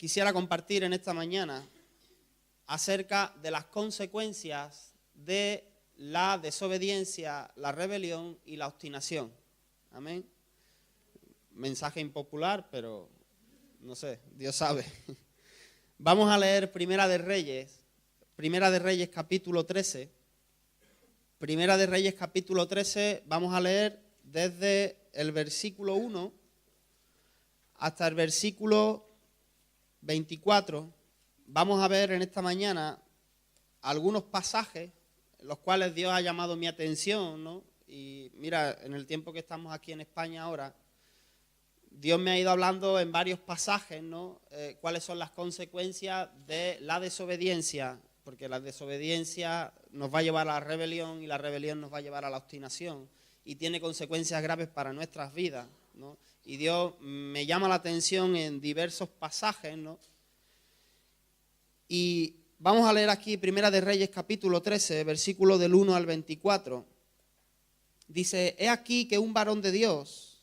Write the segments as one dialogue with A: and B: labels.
A: quisiera compartir en esta mañana acerca de las consecuencias de la desobediencia, la rebelión y la obstinación. Amén. Mensaje impopular, pero no sé, Dios sabe. Vamos a leer Primera de Reyes capítulo 13. Primera de Reyes capítulo 13, vamos a leer desde el versículo 1 hasta el versículo 24. Vamos a ver en esta mañana algunos pasajes en los cuales Dios ha llamado mi atención, ¿no? Y mira, en el tiempo que estamos aquí en España ahora, Dios me ha ido hablando en varios pasajes, ¿no? Cuáles son las consecuencias de la desobediencia, porque la desobediencia nos va a llevar a la rebelión y la rebelión nos va a llevar a la obstinación y tiene consecuencias graves para nuestras vidas, ¿no? Y Dios me llama la atención en diversos pasajes, ¿no? Y vamos a leer aquí Primera de Reyes capítulo 13, versículo del 1 al 24. Dice: He aquí que un varón de Dios,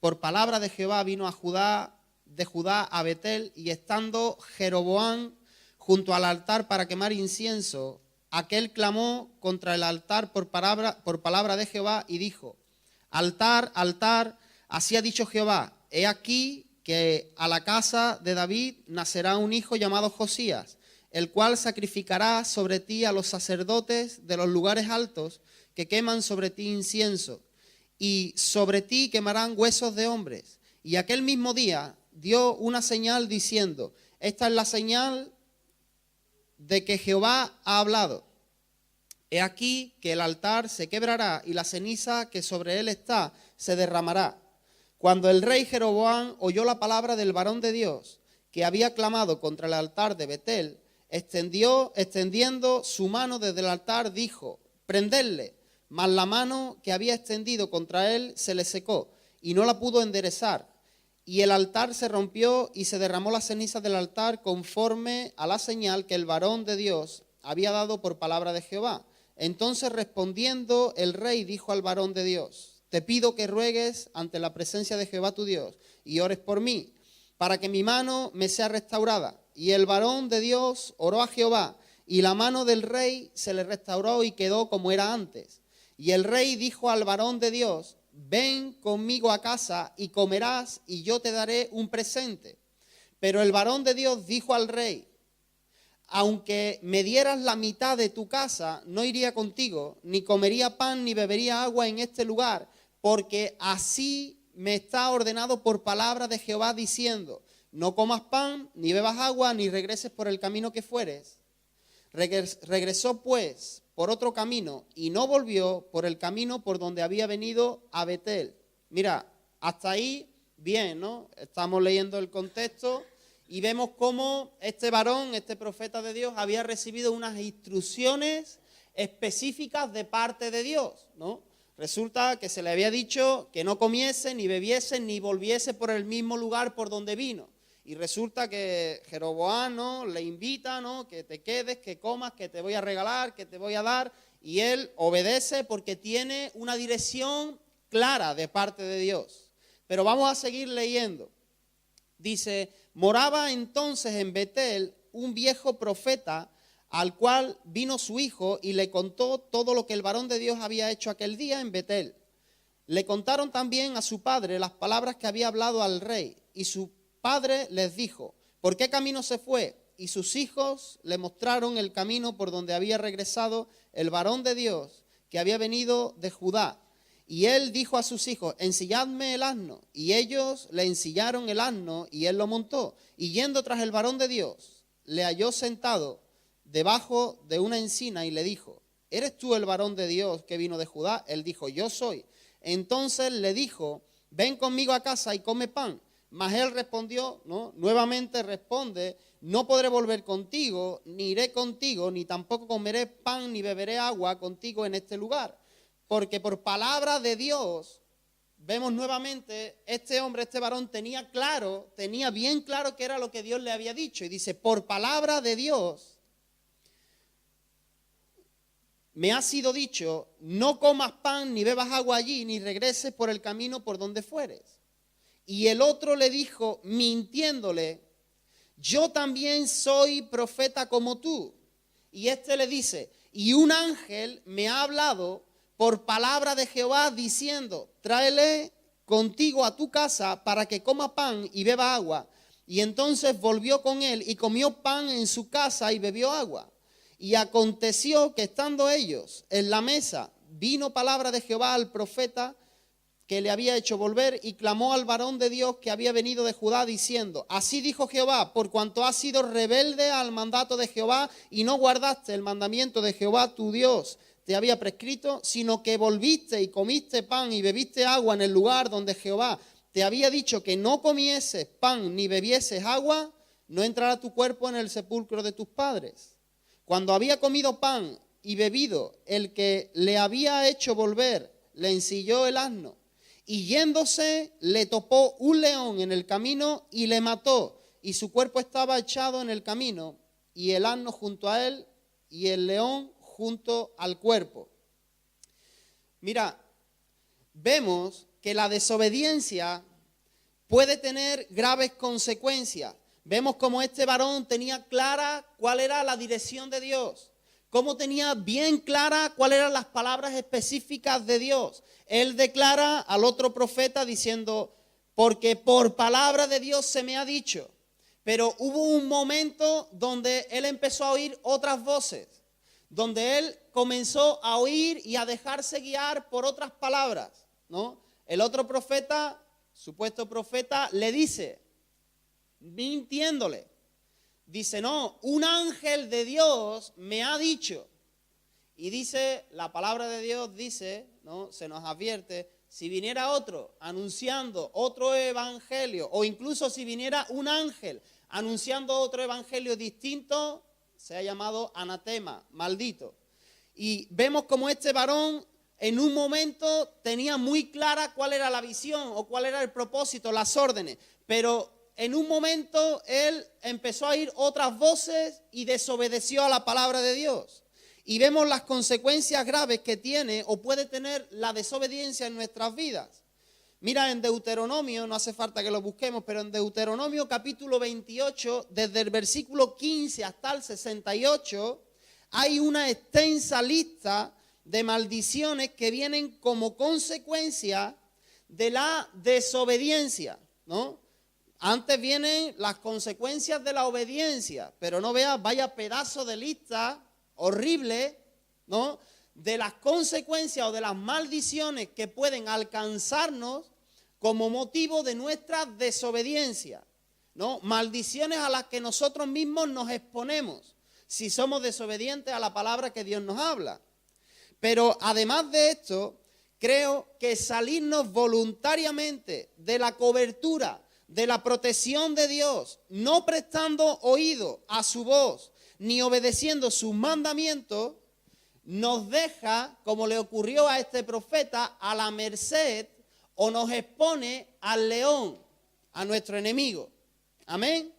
A: por palabra de Jehová, vino de Judá a Betel, y estando Jeroboam junto al altar para quemar incienso, aquel clamó contra el altar por palabra de Jehová y dijo: Altar, altar, así ha dicho Jehová, he aquí que a la casa de David nacerá un hijo llamado Josías, el cual sacrificará sobre ti a los sacerdotes de los lugares altos que queman sobre ti incienso, y sobre ti quemarán huesos de hombres. Y aquel mismo día dio una señal diciendo: esta es la señal de que Jehová ha hablado. He aquí que el altar se quebrará y la ceniza que sobre él está se derramará. Cuando el rey Jeroboam oyó la palabra del varón de Dios que había clamado contra el altar de Betel, extendiendo su mano desde el altar, dijo: prendedle. Mas la mano que había extendido contra él se le secó y no la pudo enderezar. Y el altar se rompió y se derramó la ceniza del altar conforme a la señal que el varón de Dios había dado por palabra de Jehová. Entonces respondiendo el rey dijo al varón de Dios: te pido que ruegues ante la presencia de Jehová tu Dios y ores por mí, para que mi mano me sea restaurada. Y el varón de Dios oró a Jehová, y la mano del rey se le restauró y quedó como era antes. Y el rey dijo al varón de Dios: ven conmigo a casa y comerás, y yo te daré un presente. Pero el varón de Dios dijo al rey: aunque me dieras la mitad de tu casa, no iría contigo, ni comería pan ni bebería agua en este lugar, porque así me está ordenado por palabra de Jehová, diciendo: no comas pan, ni bebas agua, ni regreses por el camino que fueres. Regresó pues por otro camino y no volvió por el camino por donde había venido a Betel. Mira, hasta ahí bien, ¿no? Estamos leyendo el contexto y vemos cómo este varón, este profeta de Dios, había recibido unas instrucciones específicas de parte de Dios, ¿no? Resulta que se le había dicho que no comiese, ni bebiese, ni volviese por el mismo lugar por donde vino. Y resulta que Jeroboam, ¿no?, le invita, ¿no?, que te quedes, que comas, que te voy a regalar, que te voy a dar. Y él obedece porque tiene una dirección clara de parte de Dios. Pero vamos a seguir leyendo. Dice: moraba entonces en Betel un viejo profeta, al cual vino su hijo y le contó todo lo que el varón de Dios había hecho aquel día en Betel. Le contaron también a su padre las palabras que había hablado al rey, y su padre les dijo: ¿por qué camino se fue? Y sus hijos le mostraron el camino por donde había regresado el varón de Dios que había venido de Judá. Y él dijo a sus hijos: ensilladme el asno. Y ellos le ensillaron el asno y él lo montó. Y yendo tras el varón de Dios, le halló sentado debajo de una encina y le dijo: ¿eres tú el varón de Dios que vino de Judá? Él dijo: yo soy. Entonces le dijo: ven conmigo a casa y come pan. Mas él respondió, ¿no?, nuevamente responde: no podré volver contigo, ni iré contigo, ni tampoco comeré pan ni beberé agua contigo en este lugar. Porque por palabra de Dios, vemos nuevamente, este hombre, este varón tenía bien claro qué era lo que Dios le había dicho. Y dice: por palabra de Dios me ha sido dicho: no comas pan ni bebas agua allí, ni regreses por el camino por donde fueres. Y el otro le dijo, mintiéndole: yo también soy profeta como tú. Y este le dice, y un ángel me ha hablado por palabra de Jehová diciendo, tráele contigo a tu casa para que coma pan y beba agua. Y entonces volvió con él y comió pan en su casa y bebió agua. Y aconteció que estando ellos en la mesa, vino palabra de Jehová al profeta que le había hecho volver y clamó al varón de Dios que había venido de Judá diciendo, así dijo Jehová, por cuanto has sido rebelde al mandato de Jehová y no guardaste el mandamiento de Jehová tu Dios te había prescrito, sino que volviste y comiste pan y bebiste agua en el lugar donde Jehová te había dicho que no comieses pan ni bebieses agua, no entrará tu cuerpo en el sepulcro de tus padres. Cuando había comido pan y bebido, el que le había hecho volver le ensilló el asno, y yéndose le topó un león en el camino y le mató, y su cuerpo estaba echado en el camino, y el asno junto a él, y el león junto al cuerpo. Mira, vemos que la desobediencia puede tener graves consecuencias. Vemos cómo este varón tenía clara cuál era la dirección de Dios, cómo tenía bien clara cuáles eran las palabras específicas de Dios. Él declara al otro profeta diciendo, porque por palabra de Dios se me ha dicho. Pero hubo un momento donde él empezó a oír otras voces, donde él comenzó a oír y a dejarse guiar por otras palabras, ¿no? El otro profeta, supuesto profeta, le dice, mintiéndole, dice, no, un ángel de Dios me ha dicho. Y dice, la palabra de Dios dice, ¿no? Se nos advierte, si viniera otro anunciando otro evangelio, o incluso si viniera un ángel anunciando otro evangelio distinto, se ha llamado anatema, maldito. Y vemos como este varón en un momento tenía muy clara cuál era la visión o cuál era el propósito, las órdenes, pero en un momento él empezó a oír otras voces y desobedeció a la palabra de Dios. Y vemos las consecuencias graves que tiene o puede tener la desobediencia en nuestras vidas. Mira, en Deuteronomio, no hace falta que lo busquemos, pero en Deuteronomio capítulo 28, desde el versículo 15 hasta el 68, hay una extensa lista de maldiciones que vienen como consecuencia de la desobediencia, ¿no? Antes vienen las consecuencias de la obediencia, pero no veas, vaya pedazo de lista horrible, ¿no? De las consecuencias o de las maldiciones que pueden alcanzarnos como motivo de nuestra desobediencia, ¿no? Maldiciones a las que nosotros mismos nos exponemos si somos desobedientes a la palabra que Dios nos habla. Pero además de esto, creo que salirnos voluntariamente de la cobertura, de la protección de Dios, no prestando oído a su voz, ni obedeciendo sus mandamientos, nos deja, como le ocurrió a este profeta, a la merced o nos expone al león, a nuestro enemigo. Amén.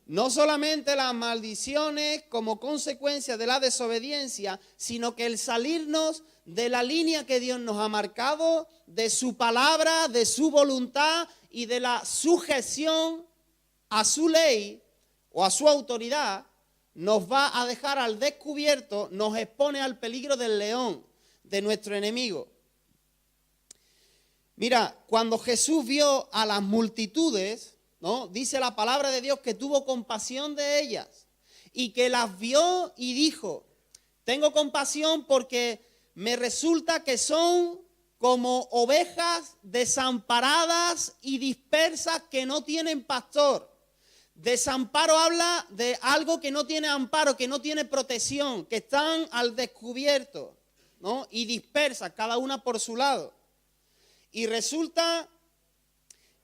A: No solamente las maldiciones como consecuencia de la desobediencia, sino que el salirnos de la línea que Dios nos ha marcado, de su palabra, de su voluntad y de la sujeción a su ley o a su autoridad, nos va a dejar al descubierto, nos expone al peligro del león, de nuestro enemigo. Mira, cuando Jesús vio a las multitudes, ¿no? Dice la palabra de Dios que tuvo compasión de ellas y que las vio y dijo, tengo compasión porque me resulta que son como ovejas desamparadas y dispersas que no tienen pastor. Desamparo habla de algo que no tiene amparo, que no tiene protección, que están al descubierto, ¿no? Y dispersas, cada una por su lado. Y resulta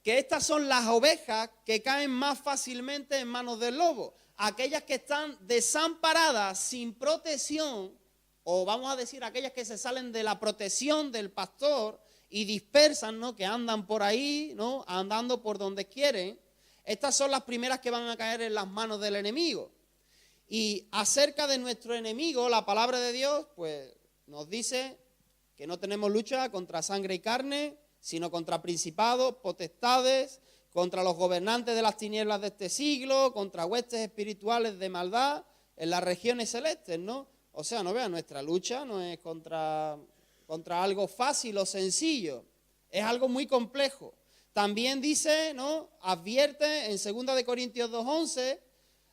A: que estas son las ovejas que caen más fácilmente en manos del lobo. Aquellas que están desamparadas, sin protección, o vamos a decir aquellas que se salen de la protección del pastor y dispersan, ¿no? Que andan por ahí, ¿no? Andando por donde quieren. Estas son las primeras que van a caer en las manos del enemigo. Y acerca de nuestro enemigo, la palabra de Dios, pues nos dice que no tenemos lucha contra sangre y carne, sino contra principados, potestades, contra los gobernantes de las tinieblas de este siglo, contra huestes espirituales de maldad en las regiones celestes, ¿no? O sea, no vean, nuestra lucha no es contra algo fácil o sencillo, es algo muy complejo. También dice, ¿no? Advierte en 2 de Corintios 2:11,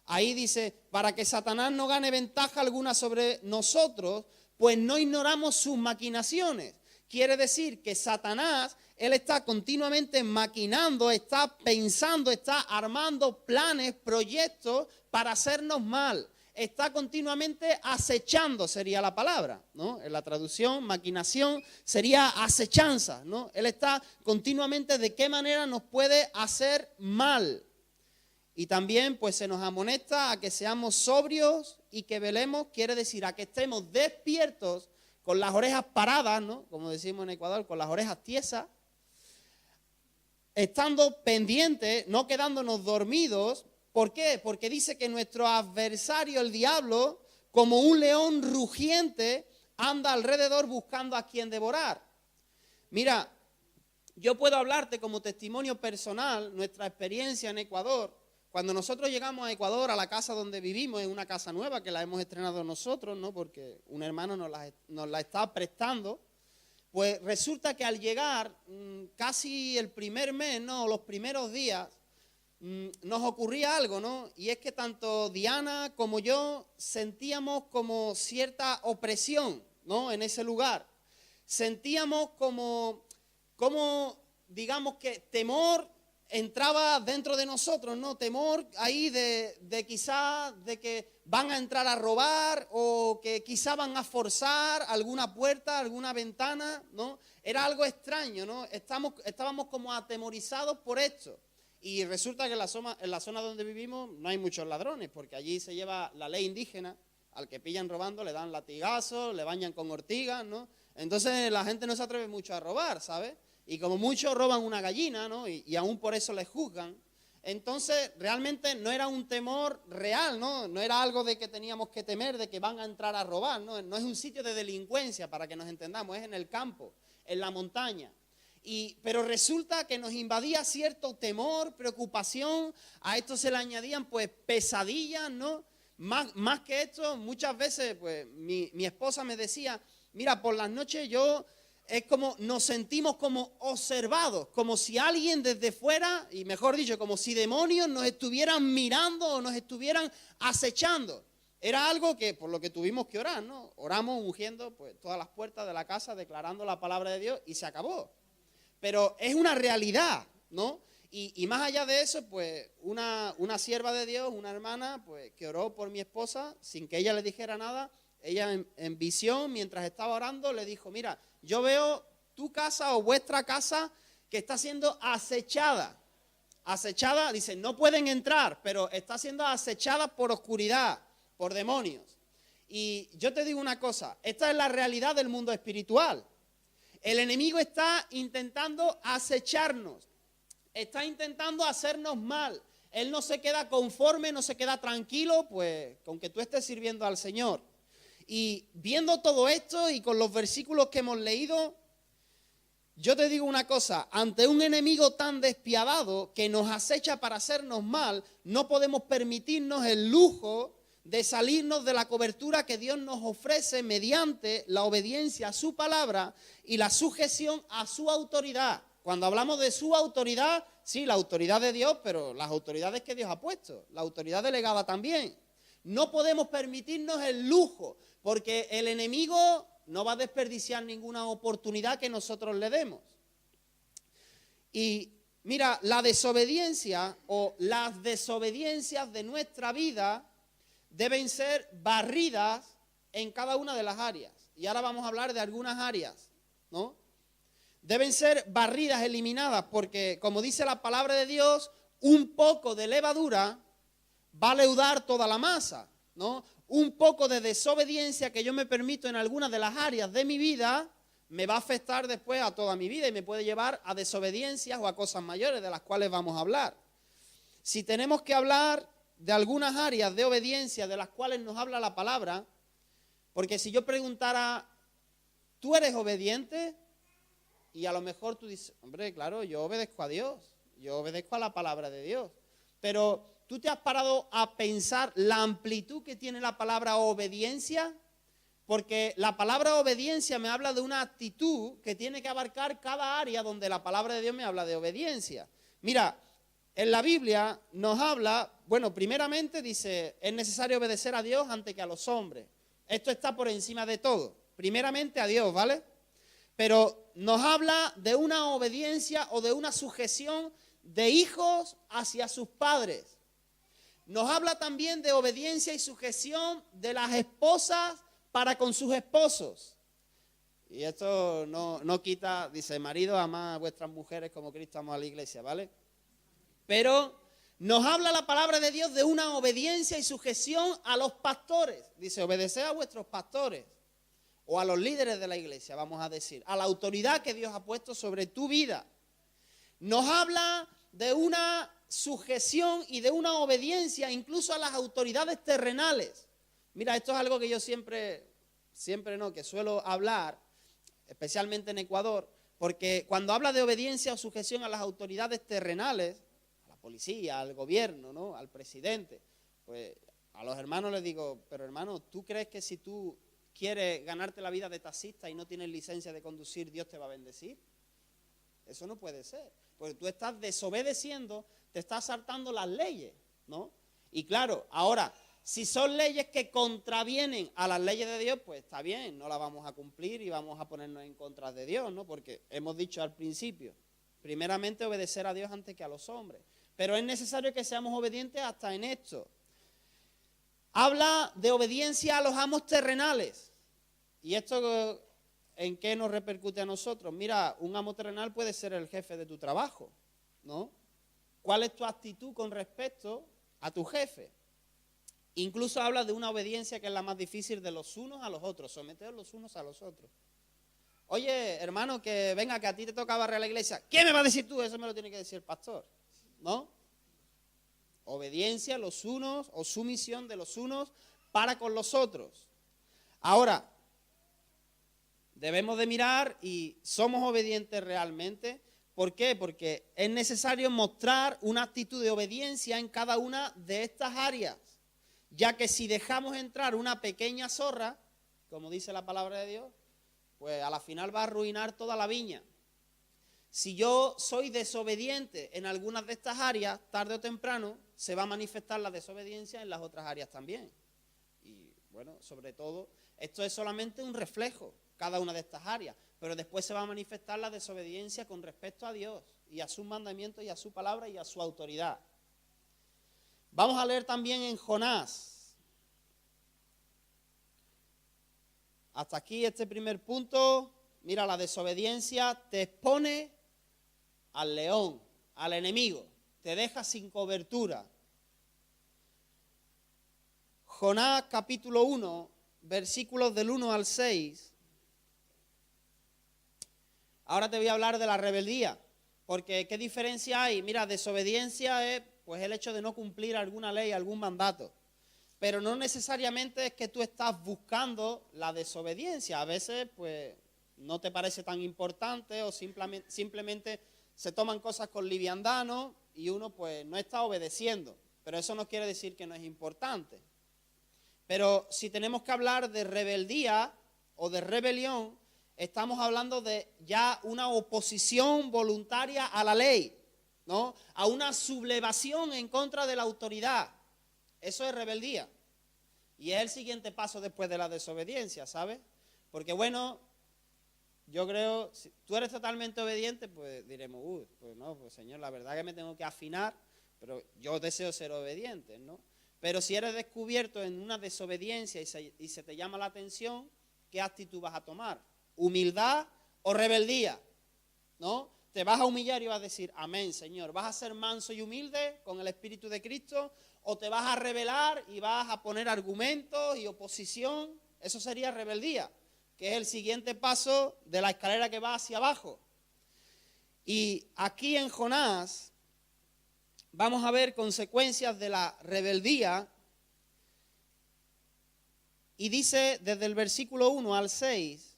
A: ahí dice, para que Satanás no gane ventaja alguna sobre nosotros, pues no ignoramos sus maquinaciones. Quiere decir que Satanás, él está continuamente maquinando, está pensando, está armando planes, proyectos para hacernos mal. Está continuamente acechando, sería la palabra, ¿no? En la traducción, maquinación sería acechanza, ¿no? Él está continuamente de qué manera nos puede hacer mal. Y también pues se nos amonesta a que seamos sobrios y que velemos, quiere decir a que estemos despiertos con las orejas paradas, ¿no? Como decimos en Ecuador, con las orejas tiesas, estando pendientes, no quedándonos dormidos. ¿Por qué? Porque dice que nuestro adversario, el diablo, como un león rugiente, anda alrededor buscando a quien devorar. Mira, yo puedo hablarte como testimonio personal, nuestra experiencia en Ecuador. Cuando nosotros llegamos a Ecuador, a la casa donde vivimos, en una casa nueva que la hemos estrenado nosotros, ¿no? Porque un hermano nos la está prestando, pues resulta que al llegar, casi el primer mes, ¿no? Los primeros días, nos ocurría algo, ¿no? Y es que tanto Diana como yo sentíamos como cierta opresión, ¿no? En ese lugar. Sentíamos como digamos que temor entraba dentro de nosotros, ¿no? Temor ahí de quizá de que van a entrar a robar o que quizá van a forzar alguna puerta, alguna ventana, ¿no? Era algo extraño, ¿no? Estábamos como atemorizados por esto. Y resulta que en la zona donde vivimos no hay muchos ladrones, porque allí se lleva la ley indígena, al que pillan robando le dan latigazos, le bañan con ortigas, ¿no? Entonces la gente no se atreve mucho a robar, ¿sabes? Y como muchos roban una gallina, ¿no? Y aún por eso les juzgan. Entonces realmente no era un temor real, ¿no? No era algo de que teníamos que temer, de que van a entrar a robar, ¿no? No es un sitio de delincuencia, para que nos entendamos, es en el campo, en la montaña. Pero resulta que nos invadía cierto temor, preocupación, a esto se le añadían pues pesadillas, ¿no? Más que esto, muchas veces pues mi esposa me decía, mira, por las noches es como nos sentimos como observados, como si alguien desde fuera, y mejor dicho, como si demonios nos estuvieran mirando o nos estuvieran acechando. Era algo que por lo que tuvimos que orar, ¿no? Oramos ungiendo pues todas las puertas de la casa, declarando la palabra de Dios y se acabó. Pero es una realidad, ¿no? Y más allá de eso, pues una sierva de Dios, una hermana, pues que oró por mi esposa, sin que ella le dijera nada, ella en visión, mientras estaba orando, le dijo, mira, yo veo tu casa o vuestra casa que está siendo acechada. Acechada, dice, no pueden entrar, pero está siendo acechada por oscuridad, por demonios. Y yo te digo una cosa, esta es la realidad del mundo espiritual. El enemigo está intentando acecharnos, está intentando hacernos mal. Él no se queda conforme, no se queda tranquilo, pues con que tú estés sirviendo al Señor. Y viendo todo esto y con los versículos que hemos leído, yo te digo una cosa, ante un enemigo tan despiadado que nos acecha para hacernos mal, no podemos permitirnos el lujo de salirnos de la cobertura que Dios nos ofrece mediante la obediencia a su palabra y la sujeción a su autoridad. Cuando hablamos de su autoridad, sí, la autoridad de Dios, pero las autoridades que Dios ha puesto, la autoridad delegada también. No podemos permitirnos el lujo, porque el enemigo no va a desperdiciar ninguna oportunidad que nosotros le demos. Y mira, la desobediencia o las desobediencias de nuestra vida deben ser barridas en cada una de las áreas. Y ahora vamos a hablar de algunas áreas, ¿no? Deben ser barridas, eliminadas, porque como dice la palabra de Dios, un poco de levadura va a leudar toda la masa, ¿no? Un poco de desobediencia que yo me permito en algunas de las áreas de mi vida me va a afectar después a toda mi vida y me puede llevar a desobediencias o a cosas mayores de las cuales vamos a hablar. Si tenemos que hablar de algunas áreas de obediencia de las cuales nos habla la palabra, porque si yo preguntara, ¿tú eres obediente? Y a lo mejor tú dices, hombre, claro, yo obedezco a Dios, yo obedezco a la palabra de Dios. Pero ¿tú te has parado a pensar la amplitud que tiene la palabra obediencia? Porque la palabra obediencia me habla de una actitud que tiene que abarcar cada área donde la palabra de Dios me habla de obediencia. Mira, en la Biblia nos habla, bueno, primeramente dice, es necesario obedecer a Dios antes que a los hombres. Esto está por encima de todo. Primeramente a Dios, ¿vale? Pero nos habla de una obediencia o de una sujeción de hijos hacia sus padres. Nos habla también de obediencia y sujeción de las esposas para con sus esposos. Y esto no quita, dice, marido, amad a vuestras mujeres como Cristo amó a la iglesia, ¿vale? Pero nos habla la palabra de Dios de una obediencia y sujeción a los pastores. Dice, obedeced a vuestros pastores o a los líderes de la iglesia, vamos a decir, a la autoridad que Dios ha puesto sobre tu vida. Nos habla de una sujeción y de una obediencia incluso a las autoridades terrenales. Mira, esto es algo que yo que suelo hablar, especialmente en Ecuador, porque cuando habla de obediencia o sujeción a las autoridades terrenales, a la policía, al gobierno, ¿no?, al presidente, pues a los hermanos les digo, pero hermano, ¿tú crees que si tú quieres ganarte la vida de taxista y no tienes licencia de conducir, Dios te va a bendecir? Eso no puede ser, porque tú estás desobedeciendo, te estás saltando las leyes, ¿no? Y claro, ahora, si son leyes que contravienen a las leyes de Dios, pues está bien, no las vamos a cumplir y vamos a ponernos en contra de Dios, ¿no? Porque hemos dicho al principio, primeramente obedecer a Dios antes que a los hombres. Pero es necesario que seamos obedientes hasta en esto. Habla de obediencia a los amos terrenales. ¿Y esto en qué nos repercute a nosotros? Mira, un amo terrenal puede ser el jefe de tu trabajo, ¿no? ¿Cuál es tu actitud con respecto a tu jefe? Incluso habla de una obediencia que es la más difícil de los unos a los otros, someteos los unos a los otros. Oye, hermano, que venga, que a ti te toca barrer la iglesia. ¿Qué me va a decir tú? Eso me lo tiene que decir el pastor, ¿no? Obediencia los unos o sumisión de los unos para con los otros. Ahora, debemos de mirar y somos obedientes realmente. ¿Por qué? Porque es necesario mostrar una actitud de obediencia en cada una de estas áreas. Ya que si dejamos entrar una pequeña zorra, como dice la palabra de Dios, pues a la final va a arruinar toda la viña. Si yo soy desobediente en algunas de estas áreas, tarde o temprano se va a manifestar la desobediencia en las otras áreas también. Y bueno, sobre todo, esto es solamente un reflejo, cada una de estas áreas, pero después se va a manifestar la desobediencia con respecto a Dios y a sus mandamientos y a su palabra y a su autoridad. Vamos a leer también en Jonás. Hasta aquí este primer punto. Mira, la desobediencia te expone al león, al enemigo. Te deja sin cobertura. Jonás capítulo 1, versículos del 1 al 6. Ahora te voy a hablar de la rebeldía. Porque ¿qué diferencia hay? Mira, desobediencia es pues el hecho de no cumplir alguna ley, algún mandato. Pero no necesariamente es que tú estás buscando la desobediencia. A veces, pues, no te parece tan importante o simplemente se toman cosas con liviandad, ¿no? Y uno, pues, no está obedeciendo. Pero eso no quiere decir que no es importante. Pero si tenemos que hablar de rebeldía o de rebelión, estamos hablando de ya una oposición voluntaria a la ley, ¿no? A una sublevación en contra de la autoridad. Eso es rebeldía. Y es el siguiente paso después de la desobediencia, ¿sabes? Porque bueno, yo creo, si tú eres totalmente obediente, pues diremos, pues no, pues Señor, la verdad que me tengo que afinar, pero yo deseo ser obediente, ¿no? Pero si eres descubierto en una desobediencia y se te llama la atención, ¿qué actitud vas a tomar? ¿Humildad o rebeldía? ¿No? Te vas a humillar y vas a decir, amén, Señor. ¿Vas a ser manso y humilde con el Espíritu de Cristo? ¿O te vas a rebelar y vas a poner argumentos y oposición? Eso sería rebeldía, que es el siguiente paso de la escalera que va hacia abajo. Y aquí en Jonás vamos a ver consecuencias de la rebeldía. Y dice desde el versículo 1 al 6,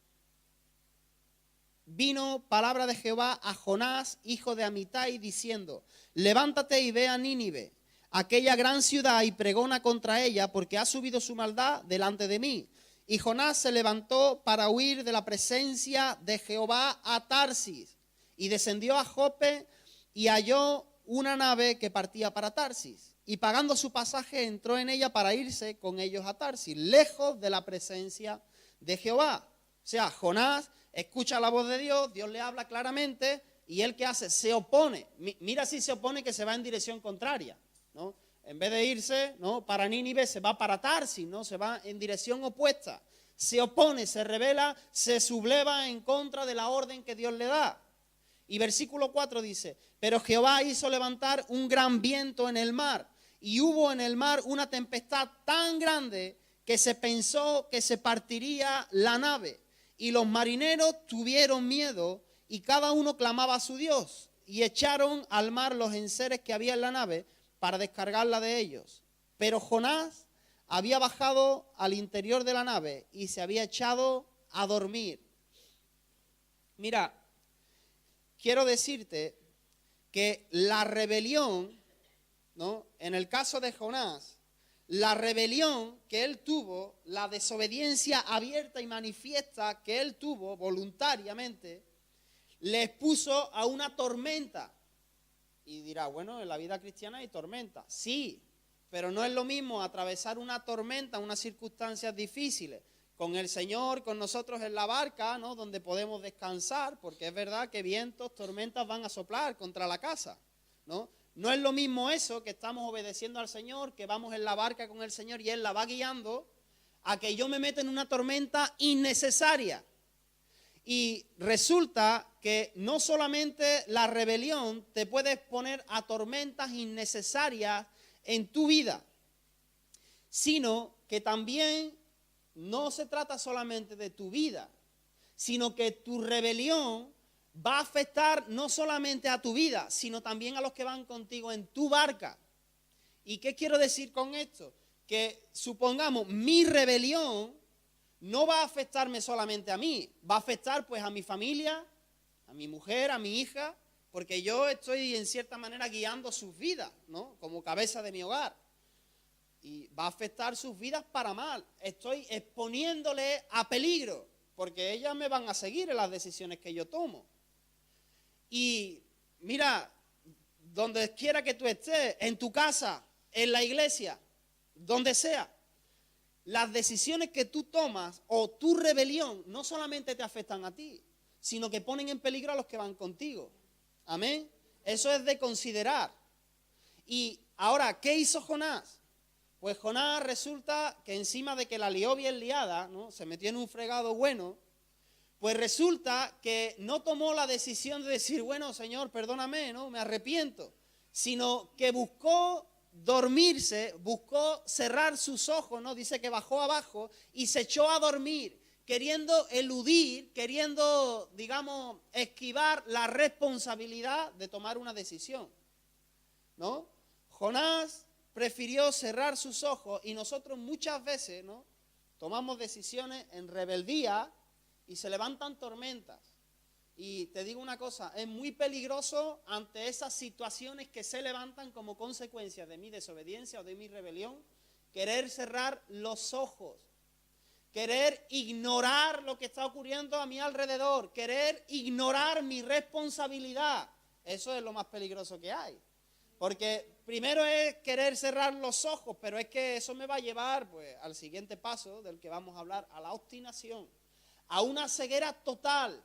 A: vino palabra de Jehová a Jonás, hijo de Amitai, diciendo: levántate y ve a Nínive, aquella gran ciudad, y pregona contra ella, porque ha subido su maldad delante de mí. Y Jonás se levantó para huir de la presencia de Jehová a Tarsis, y descendió a Jope, y halló una nave que partía para Tarsis. Y pagando su pasaje, entró en ella para irse con ellos a Tarsis, lejos de la presencia de Jehová. O sea, Jonás escucha la voz de Dios, Dios le habla claramente, y él ¿qué hace? Se opone. Mira si se opone, que se va en dirección contraria, ¿no? En vez de irse, ¿no?, para Nínive, se va para Tarsis, ¿no? Se va en dirección opuesta. Se opone, se rebela, se subleva en contra de la orden que Dios le da. Y versículo 4 dice: pero Jehová hizo levantar un gran viento en el mar, y hubo en el mar una tempestad tan grande que se pensó que se partiría la nave. Y los marineros tuvieron miedo, y cada uno clamaba a su Dios, y echaron al mar los enseres que había en la nave para descargarla de ellos. Pero Jonás había bajado al interior de la nave y se había echado a dormir. Mira, quiero decirte que la rebelión, ¿no?, en el caso de Jonás, la rebelión que él tuvo, la desobediencia abierta y manifiesta que él tuvo voluntariamente, le expuso a una tormenta. Y dirá, bueno, en la vida cristiana hay tormenta. Sí, pero no es lo mismo atravesar una tormenta, unas circunstancias difíciles, con el Señor, con nosotros en la barca, ¿no?, donde podemos descansar, porque es verdad que vientos, tormentas van a soplar contra la casa, ¿no? No es lo mismo eso, que estamos obedeciendo al Señor, que vamos en la barca con el Señor y Él la va guiando, a que yo me meta en una tormenta innecesaria. Y resulta que no solamente la rebelión te puede exponer a tormentas innecesarias en tu vida, sino que también no se trata solamente de tu vida, sino que tu rebelión va a afectar no solamente a tu vida, sino también a los que van contigo en tu barca. ¿Y qué quiero decir con esto? Que supongamos mi rebelión no va a afectarme solamente a mí, va a afectar pues a mi familia, a mi mujer, a mi hija, porque yo estoy en cierta manera guiando sus vidas, ¿no?, como cabeza de mi hogar. Y va a afectar sus vidas para mal. Estoy exponiéndole a peligro, porque ellas me van a seguir en las decisiones que yo tomo. Y mira, donde quiera que tú estés, en tu casa, en la iglesia, donde sea, las decisiones que tú tomas o tu rebelión no solamente te afectan a ti, sino que ponen en peligro a los que van contigo. Amén. Eso es de considerar. Y ahora, ¿qué hizo Jonás? Pues Jonás resulta que encima de que la lió bien liada, ¿no?, se metió en un fregado bueno, pues resulta que no tomó la decisión de decir, bueno, Señor, perdóname, ¿no?, me arrepiento, sino que buscó dormirse, buscó cerrar sus ojos, ¿no? Dice que bajó abajo y se echó a dormir, queriendo eludir, queriendo, digamos, esquivar la responsabilidad de tomar una decisión, ¿no? Jonás prefirió cerrar sus ojos, y nosotros muchas veces, ¿no?, tomamos decisiones en rebeldía y se levantan tormentas. Y te digo una cosa, es muy peligroso ante esas situaciones que se levantan como consecuencia de mi desobediencia o de mi rebelión, querer cerrar los ojos, querer ignorar lo que está ocurriendo a mi alrededor, querer ignorar mi responsabilidad. Eso es lo más peligroso que hay. Porque primero es querer cerrar los ojos, pero es que eso me va a llevar pues al siguiente paso del que vamos a hablar, a la obstinación, a una ceguera total,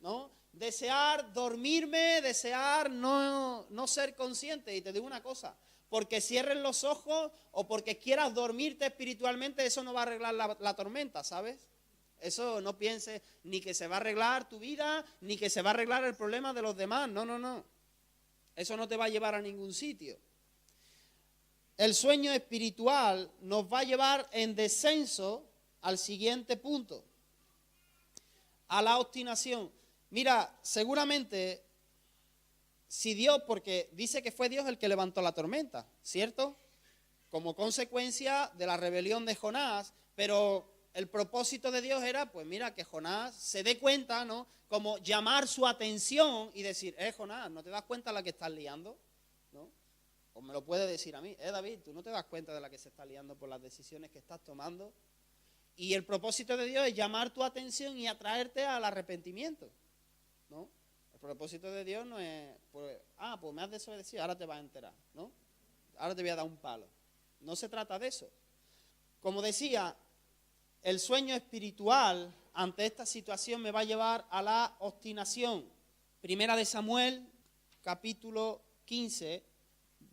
A: ¿no? Desear dormirme, desear no ser consciente. Y te digo una cosa, porque cierres los ojos o porque quieras dormirte espiritualmente, eso no va a arreglar la tormenta, ¿sabes? Eso no pienses ni que se va a arreglar tu vida, ni que se va a arreglar el problema de los demás. No, no, no. Eso no te va a llevar a ningún sitio. El sueño espiritual nos va a llevar en descenso al siguiente punto, a la obstinación. Mira, seguramente, si Dios, porque dice que fue Dios el que levantó la tormenta, ¿cierto? Como consecuencia de la rebelión de Jonás, pero El propósito de Dios era, pues mira, que Jonás se dé cuenta, ¿no? Como llamar su atención y decir, Jonás, ¿no te das cuenta de la que estás liando? ¿No? O me lo puede decir a mí, David, ¿tú no te das cuenta de la que se está liando por las decisiones que estás tomando? Y el propósito de Dios es llamar tu atención y atraerte al arrepentimiento, ¿no? El propósito de Dios no es, pues me has desobedecido, ahora te vas a enterar, ¿no? Ahora te voy a dar un palo. No se trata de eso. Como decía, el sueño espiritual ante esta situación me va a llevar a la obstinación. Primera de Samuel, capítulo 15,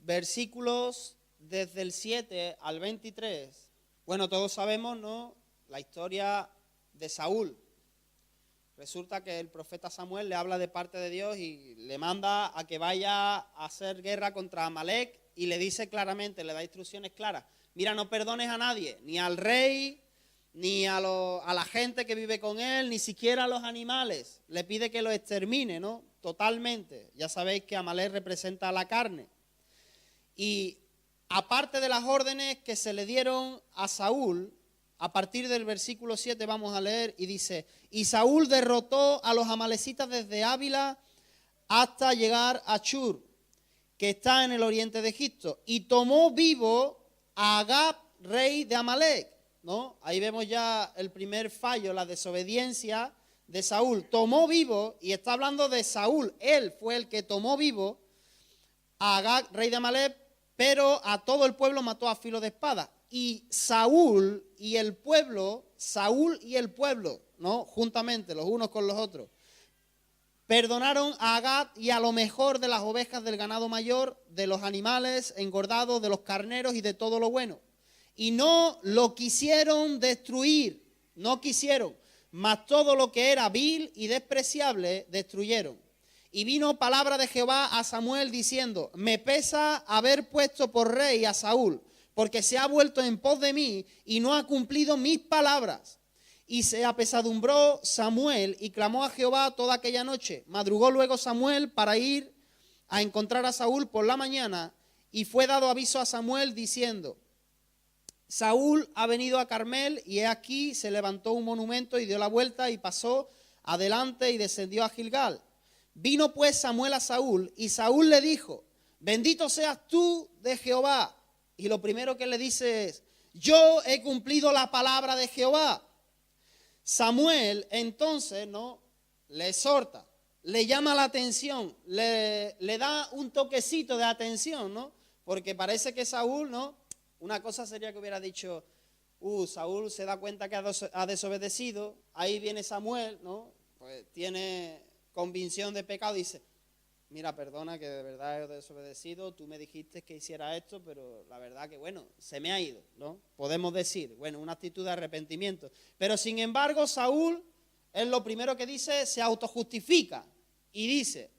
A: versículos desde el 7 al 23. Bueno, todos sabemos, ¿no?, la historia de Saúl. Resulta que el profeta Samuel le habla de parte de Dios y le manda a que vaya a hacer guerra contra Amalek y le dice claramente, le da instrucciones claras. Mira, no perdones a nadie, ni al rey, ni a la gente que vive con él, ni siquiera a los animales. Le pide que los extermine, ¿no? Totalmente. Ya sabéis que Amalek representa a la carne. Y aparte de las órdenes que se le dieron a Saúl, a partir del versículo 7 vamos a leer y dice, y Saúl derrotó a los amalecitas desde Ávila hasta llegar a Chur, que está en el oriente de Egipto, y tomó vivo a Agag, rey de Amalek, ¿no? Ahí vemos ya el primer fallo, la desobediencia de Saúl. Tomó vivo, y está hablando de Saúl, él fue el que tomó vivo a Agag, rey de Amalek, pero a todo el pueblo mató a filo de espada. Y Saúl y el pueblo, ¿no?, juntamente, los unos con los otros, perdonaron a Agag y a lo mejor de las ovejas del ganado mayor, de los animales engordados, de los carneros y de todo lo bueno. Y no lo quisieron destruir, mas todo lo que era vil y despreciable destruyeron. Y vino palabra de Jehová a Samuel diciendo, me pesa haber puesto por rey a Saúl, porque se ha vuelto en pos de mí y no ha cumplido mis palabras. Y se apesadumbró Samuel y clamó a Jehová toda aquella noche. Madrugó luego Samuel para ir a encontrar a Saúl por la mañana, y fue dado aviso a Samuel diciendo, Saúl ha venido a Carmel, y he aquí se levantó un monumento y dio la vuelta y pasó adelante y descendió a Gilgal. Vino pues Samuel a Saúl, y Saúl le dijo, bendito seas tú de Jehová. Y lo primero que le dice es, yo he cumplido la palabra de Jehová. Samuel entonces, ¿no?, le exhorta, le llama la atención, le da un toquecito de atención, ¿no? Porque parece que Saúl, ¿no?, una cosa sería que hubiera dicho, Saúl se da cuenta que ha desobedecido, ahí viene Samuel, ¿no?, pues tiene convicción de pecado y dice, mira, perdona que de verdad he desobedecido, tú me dijiste que hiciera esto, pero la verdad que, bueno, se me ha ido, ¿no? Podemos decir, bueno, una actitud de arrepentimiento. Pero sin embargo, Saúl, es lo primero que dice, se autojustifica y dice,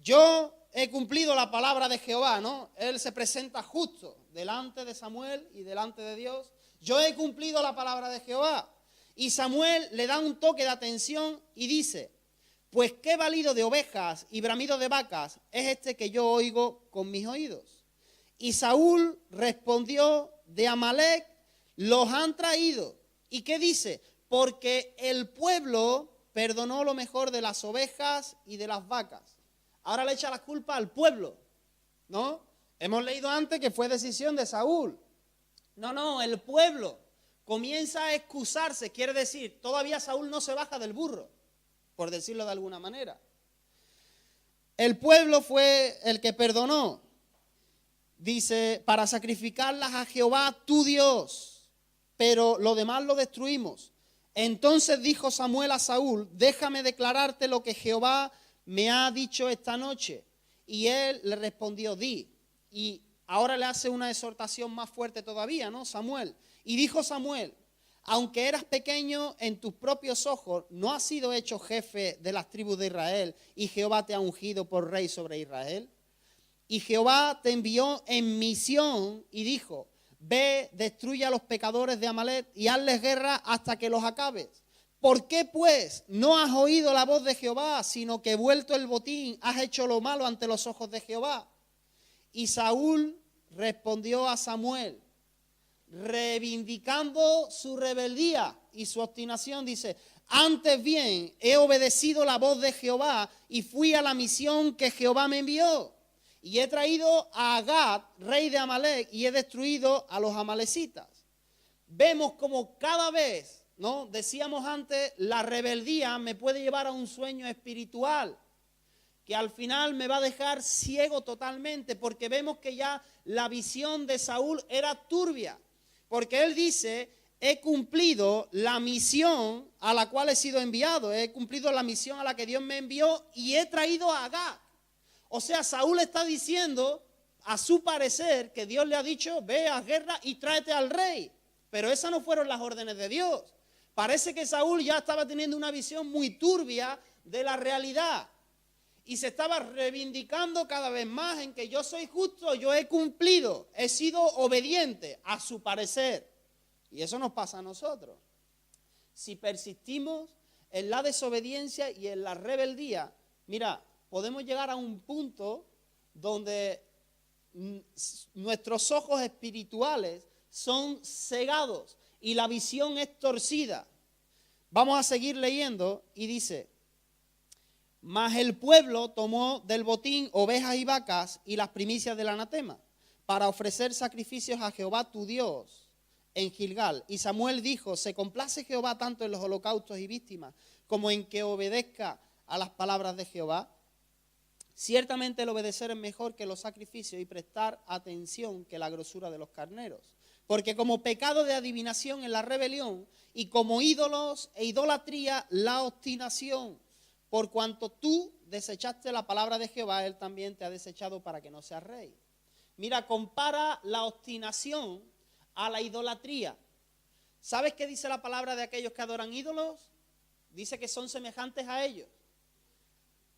A: yo he cumplido la palabra de Jehová, ¿no? Él se presenta justo delante de Samuel y delante de Dios. Yo he cumplido la palabra de Jehová. Y Samuel le da un toque de atención y dice, pues qué balido de ovejas y bramido de vacas es este que yo oigo con mis oídos. Y Saúl respondió, de Amalek los han traído. ¿Y qué dice? Porque el pueblo perdonó lo mejor de las ovejas y de las vacas. Ahora le echa la culpa al pueblo, ¿no? Hemos leído antes que fue decisión de Saúl. No, el pueblo comienza a excusarse, quiere decir, todavía Saúl no se baja del burro, por decirlo de alguna manera. El pueblo fue el que perdonó. Dice, para sacrificarlas a Jehová tu Dios, pero lo demás lo destruimos. Entonces dijo Samuel a Saúl, déjame declararte lo que Jehová me ha dicho esta noche. Y él le respondió, di. Y ahora le hace una exhortación más fuerte todavía, ¿no? Samuel. Y dijo Samuel, aunque eras pequeño en tus propios ojos, no has sido hecho jefe de las tribus de Israel, y Jehová te ha ungido por rey sobre Israel. Y Jehová te envió en misión y dijo, ve, destruye a los pecadores de Amalek y hazles guerra hasta que los acabes. ¿Por qué pues no has oído la voz de Jehová, sino que vuelto el botín has hecho lo malo ante los ojos de Jehová? Y Saúl respondió a Samuel, reivindicando su rebeldía y su obstinación, dice: antes bien he obedecido la voz de Jehová y fui a la misión que Jehová me envió. Y he traído a Agag, rey de Amalec, y he destruido a los amalecitas. Vemos como cada vez, ¿no? Decíamos antes, la rebeldía me puede llevar a un sueño espiritual, que al final me va a dejar ciego totalmente, porque vemos que ya la visión de Saúl era turbia, porque él dice: he cumplido la misión a la cual he sido enviado, he cumplido la misión a la que Dios me envió y he traído a Agag. O sea, Saúl está diciendo, a su parecer, que Dios le ha dicho: ve a guerra y tráete al rey. Pero esas no fueron las órdenes de Dios. Parece que Saúl ya estaba teniendo una visión muy turbia de la realidad y se estaba reivindicando cada vez más en que yo soy justo, yo he cumplido, he sido obediente a su parecer. Y eso nos pasa a nosotros. Si persistimos en la desobediencia y en la rebeldía, mira, podemos llegar a un punto donde nuestros ojos espirituales son cegados y la visión es torcida. Vamos a seguir leyendo y dice: mas el pueblo tomó del botín ovejas y vacas y las primicias del anatema para ofrecer sacrificios a Jehová tu Dios en Gilgal. Y Samuel dijo: ¿se complace Jehová tanto en los holocaustos y víctimas como en que obedezca a las palabras de Jehová? Ciertamente el obedecer es mejor que los sacrificios y prestar atención que la grosura de los carneros. Porque como pecado de adivinación es la rebelión, y como ídolos e idolatría la obstinación. Por cuanto tú desechaste la palabra de Jehová, él también te ha desechado para que no seas rey. Mira, compara la obstinación a la idolatría. ¿Sabes qué dice la palabra de aquellos que adoran ídolos? Dice que son semejantes a ellos.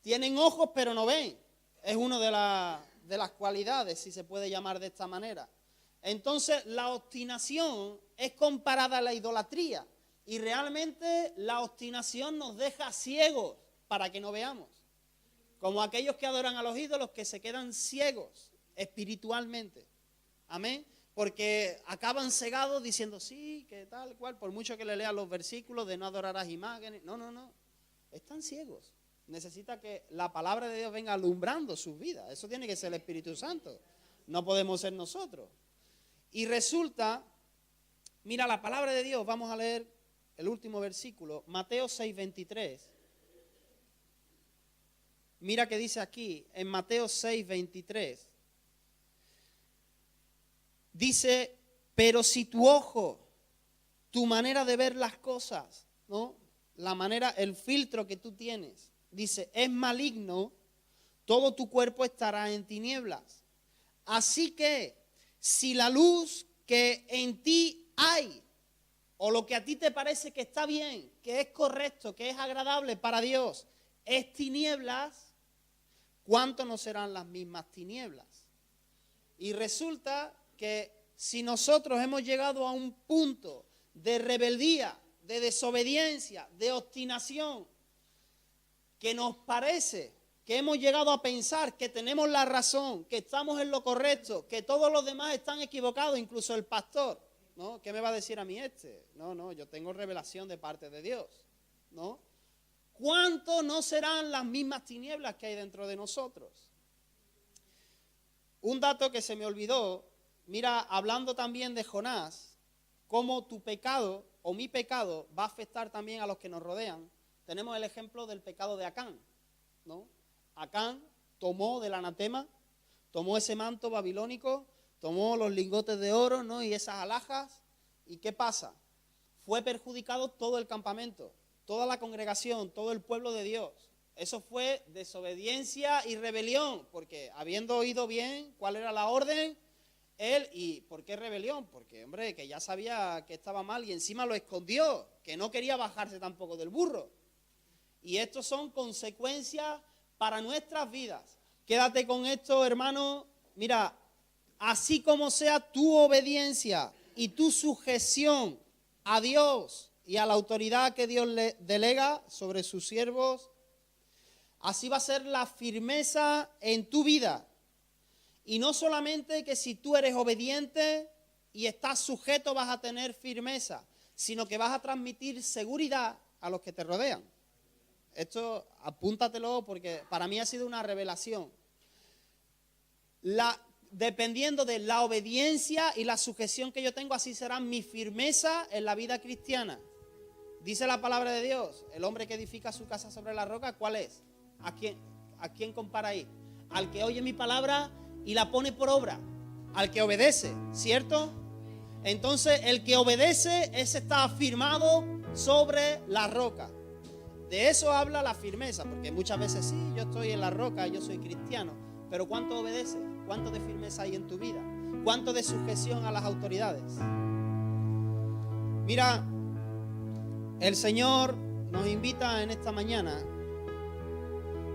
A: Tienen ojos pero no ven. Es una de las cualidades, si se puede llamar de esta manera. Entonces, la obstinación es comparada a la idolatría. Y realmente la obstinación nos deja ciegos para que no veamos. Como aquellos que adoran a los ídolos, que se quedan ciegos espiritualmente. Amén. Porque acaban cegados diciendo: sí, que tal cual, por mucho que le lean los versículos de no adorarás imágenes. No. Están ciegos. Necesita que la palabra de Dios venga alumbrando sus vidas. Eso tiene que ser el Espíritu Santo. No podemos ser nosotros. Y resulta, mira, la palabra de Dios, vamos a leer el último versículo, Mateo 6:23. Mira que dice aquí, en Mateo 6:23. Dice: pero si tu ojo, tu manera de ver las cosas, ¿no? La manera, el filtro que tú tienes, dice, es maligno, todo tu cuerpo estará en tinieblas. Así que, si la luz que en ti hay, o lo que a ti te parece que está bien, que es correcto, que es agradable para Dios, es tinieblas, ¿cuánto no serán las mismas tinieblas? Y resulta que si nosotros hemos llegado a un punto de rebeldía, de desobediencia, de obstinación, que nos parece que hemos llegado a pensar que tenemos la razón, que estamos en lo correcto, que todos los demás están equivocados, incluso el pastor, ¿no? ¿Qué me va a decir a mí este? No, yo tengo revelación de parte de Dios, ¿no? ¿Cuánto no serán las mismas tinieblas que hay dentro de nosotros? Un dato que se me olvidó, mira, hablando también de Jonás, cómo tu pecado o mi pecado va a afectar también a los que nos rodean. Tenemos el ejemplo del pecado de Acán, ¿no? Acán tomó del anatema, tomó ese manto babilónico, tomó los lingotes de oro, ¿no? Y esas alhajas. ¿Y qué pasa? Fue perjudicado todo el campamento, toda la congregación, todo el pueblo de Dios. Eso fue desobediencia y rebelión, porque habiendo oído bien cuál era la orden, él, ¿y por qué rebelión? Porque, hombre, que ya sabía que estaba mal y encima lo escondió, que no quería bajarse tampoco del burro. Y estos son consecuencias para nuestras vidas. Quédate con esto, hermano. Mira, así como sea tu obediencia y tu sujeción a Dios y a la autoridad que Dios le delega sobre sus siervos, así va a ser la firmeza en tu vida. Y no solamente que si tú eres obediente, y estás sujeto vas a tener firmeza, sino que vas a transmitir seguridad a los que te rodean. Esto apúntatelo porque para mí ha sido una revelación. Dependiendo de la obediencia y la sujeción que yo tengo, así será mi firmeza en la vida cristiana. Dice la palabra de Dios, el hombre que edifica su casa sobre la roca, ¿cuál es? ¿A quién compara ahí? Al que oye mi palabra y la pone por obra, al que obedece, ¿cierto? Entonces el que obedece, ese está afirmado sobre la roca. De eso habla la firmeza, porque muchas veces sí, yo estoy en la roca, yo soy cristiano, pero ¿cuánto obedece? ¿Cuánto de firmeza hay en tu vida? ¿Cuánto de sujeción a las autoridades? Mira, el Señor nos invita en esta mañana,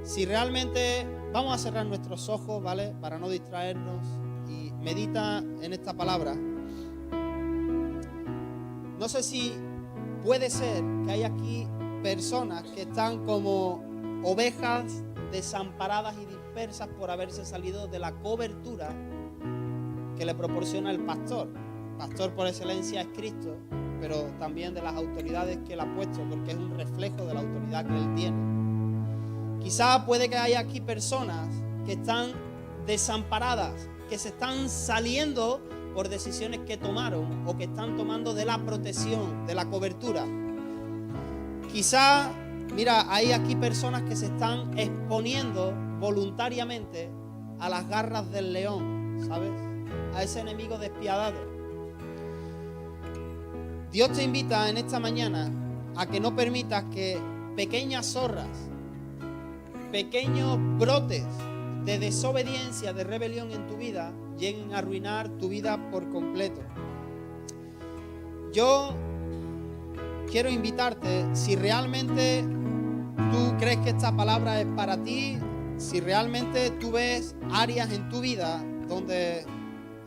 A: si realmente vamos a cerrar nuestros ojos, ¿vale? Para no distraernos y medita en esta palabra. No sé si puede ser que hay aquí personas que están como ovejas desamparadas y dispersas por haberse salido de la cobertura que le proporciona el pastor. Pastor por excelencia es Cristo, pero también de las autoridades que Él ha puesto, porque es un reflejo de la autoridad que Él tiene. Quizá puede que haya aquí personas que están desamparadas, que se están saliendo por decisiones que tomaron o que están tomando de la protección, de la cobertura. Quizá, mira, hay aquí personas que se están exponiendo voluntariamente a las garras del león, ¿sabes? A ese enemigo despiadado. Dios te invita en esta mañana a que no permitas que pequeñas zorras, pequeños brotes de desobediencia, de rebelión en tu vida, lleguen a arruinar tu vida por completo. Yo quiero invitarte, si realmente tú crees que esta palabra es para ti, si realmente tú ves áreas en tu vida donde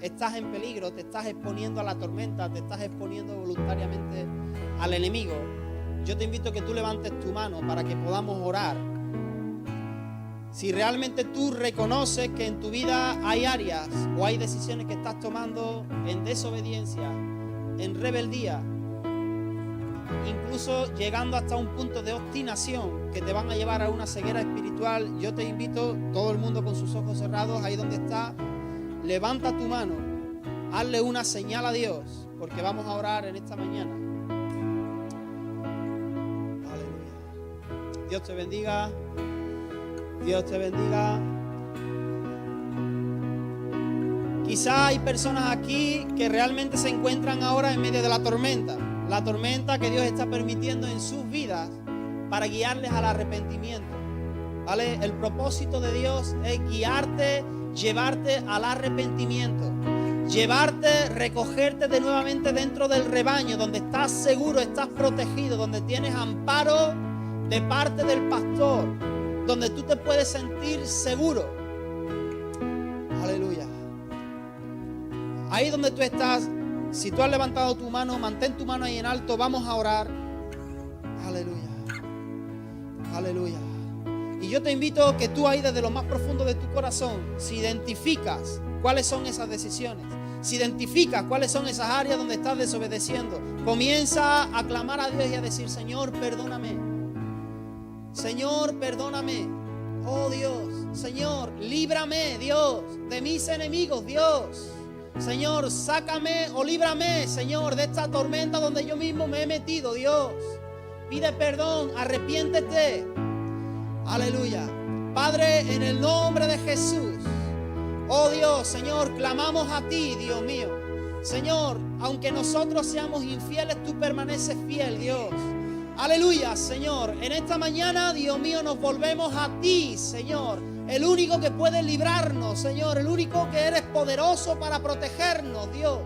A: estás en peligro, te estás exponiendo a la tormenta, te estás exponiendo voluntariamente al enemigo, yo te invito a que tú levantes tu mano para que podamos orar. Si realmente tú reconoces que en tu vida hay áreas o hay decisiones que estás tomando en desobediencia, en rebeldía, incluso llegando hasta un punto de obstinación que te van a llevar a una ceguera espiritual, yo te invito, todo el mundo con sus ojos cerrados, ahí donde está, levanta tu mano, hazle una señal a Dios, porque vamos a orar en esta mañana. Aleluya. Dios te bendiga. Dios te bendiga. Quizá hay personas aquí que realmente se encuentran ahora en medio de la tormenta que Dios está permitiendo en sus vidas para guiarles al arrepentimiento, ¿vale? El propósito de Dios es guiarte, llevarte al arrepentimiento, llevarte, recogerte de nuevamente dentro del rebaño, donde estás seguro, estás protegido, donde tienes amparo de parte del pastor, donde tú te puedes sentir seguro. Aleluya. Ahí donde tú estás, si tú has levantado tu mano, mantén tu mano ahí en alto, vamos a orar. Aleluya. Aleluya. Y yo te invito que tú ahí desde lo más profundo de tu corazón, si identificas cuáles son esas decisiones, si identificas cuáles son esas áreas donde estás desobedeciendo, comienza a clamar a Dios y a decir: Señor, perdóname. Señor, perdóname. Oh Dios, Señor, líbrame, Dios, de mis enemigos, Dios. Señor, sácame o líbrame, Señor, de esta tormenta donde yo mismo me he metido, Dios. Pide perdón, arrepiéntete. Aleluya. Padre, en el nombre de Jesús, oh Dios, Señor, clamamos a ti, Dios mío. Señor, aunque nosotros seamos infieles, tú permaneces fiel, Dios. Aleluya, Señor. En esta mañana, Dios mío, nos volvemos a ti, Señor. El único que puede librarnos, Señor. El único que eres poderoso para protegernos, Dios.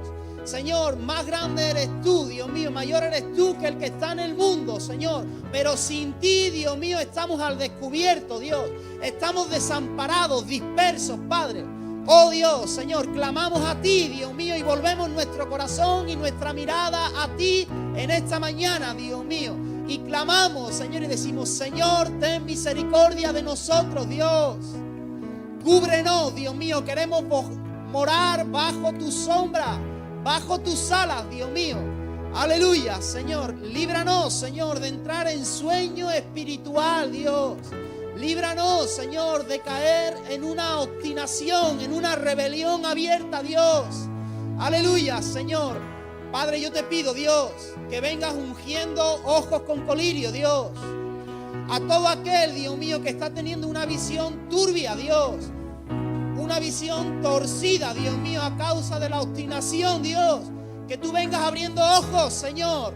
A: Señor, más grande eres tú, Dios mío. Mayor eres tú que el que está en el mundo, Señor. Pero sin ti, Dios mío, estamos al descubierto, Dios. Estamos desamparados, dispersos, Padre. Oh Dios, Señor, clamamos a ti, Dios mío, y volvemos nuestro corazón y nuestra mirada a ti en esta mañana, Dios mío. Y clamamos, Señor, y decimos: Señor, ten misericordia de nosotros, Dios. Cúbrenos, Dios mío, queremos morar bajo tu sombra. bajo tus alas, Dios mío. Aleluya, Señor. Líbranos, Señor, de entrar en sueño espiritual, Dios. Líbranos, Señor, de caer en una obstinación, en una rebelión abierta, Dios. Aleluya, Señor. Padre, yo te pido, Dios, que vengas ungiendo ojos con colirio, Dios. A todo aquel, Dios mío, que está teniendo una visión turbia, Dios. Una visión torcida, Dios mío, a causa de la obstinación, Dios. Que tú vengas abriendo ojos, Señor.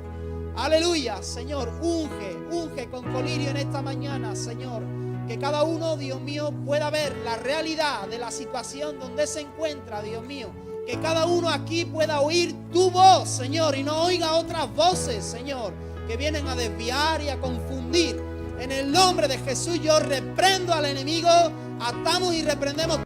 A: Aleluya, Señor. Unge con colirio en esta mañana, Señor. Que cada uno, Dios mío, pueda ver la realidad de la situación donde se encuentra, Dios mío. Que cada uno aquí pueda oír tu voz, Señor, y no oiga otras voces, Señor, que vienen a desviar y a confundir. En el nombre de Jesús yo reprendo al enemigo, atamos y reprendemos